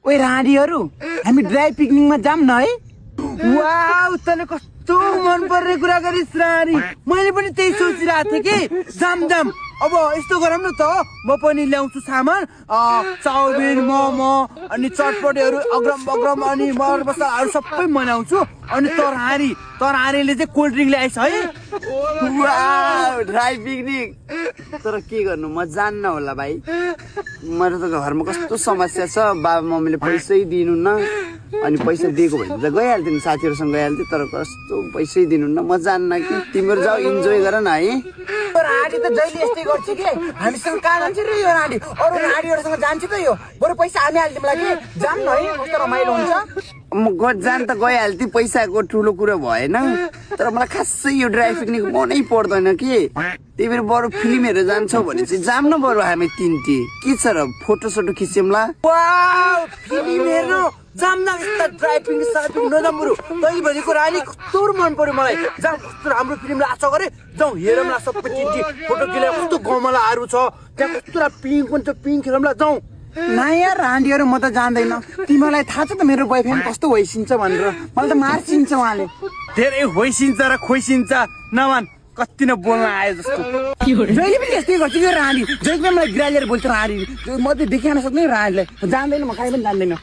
ओए राडीहरू हामी ड्राई पिकनिकमा जाम न है। वाउ तँले कस्तो मन पर्ने कुरा गरिस् राडी। मैले पनि त्यही सोचिरहेको थिएँ कि जाम जाम। अब यस्तो गरौँ न त, म पनि ल्याउँछु सामान, चाउमिन मोमो अनि चटपटेहरू अग्रम बग्रम अनि मर मसलाहरू सबै बनाउँछु। अनि तरारीले चाहिँ कोल्ड ड्रिङ्क ल्याएछ है। Wow dry picnic. तर के गर्नु म जान्न होला भाइ। मेरो त घरमा कस्तो समस्या छ, बाबा मम्मीले पैसै दिनुहुन्न। अनि पैसा दिएको भने त गइहाल्थ्यो नि, साथीहरूसँग गइहाल्थ्यो। तर कस्तो पैसै दिनुहुन्न, म जान्न कि। तिमीहरू जाऊ इन्जोय गर न है। राडी त जहिले यस्तै गर्छ कि, हामीसँग कहाँ जान्छ र यो राडी। अरू राडीहरूसँग जान्छ त यो, बरु पैसा हामी हालिदिउँला कि। जाम न है, कस्तो रमाइलो हुन्छ। म जान त गइहाल्थेँ, पैसाको ठुलो कुरो भएन। तर मलाई खासै यो ड्राई पिकनिक मनै पर्दैन कि। तिमीहरू बरु फिल्म हेरेर जान्छौ भने चाहिँ जाम न, बरु हामी तिनटी के छ र फोटो सोटो खिच्यौँला। वाउ फिल्म हेर्नु जाम न। यस्ता ड्राई पिकनिक सापिङ नजाम बरु। तै भनेको राडी कस्तो मन पर्यो मलाई। जाम, कस्तो राम्रो फिल्मलाई आशा गरे। जाउँ हेरौँला सबै चिन्ची फोटो खिचेर। कस्तो गमलाहरू छ त्यहाँ, कस्तो पिङ्क पनि छ, पिङ्क हेरौँला। जाउँ नयाँ राडीहरू, म त जान्दैन। तिमीलाई थाहा छ त मेरो बोयफ्रेन्ड कस्तो होइसिन्छ भनेर। मलाई त मार्सिन्छ उहाँले। धेरै होइसिन्छ र खोइसिन्छ नमान, कति न बोल्न आयो जस्तो। जहिले पनि यस्तै गर्छ कि राडी। जहिले पनि मलाई गिरालेर बोल्छ राडी। म त देखिहाल्न सक्दैन राडीलाई। जान्दैन, म कहीँ पनि जान्दैन।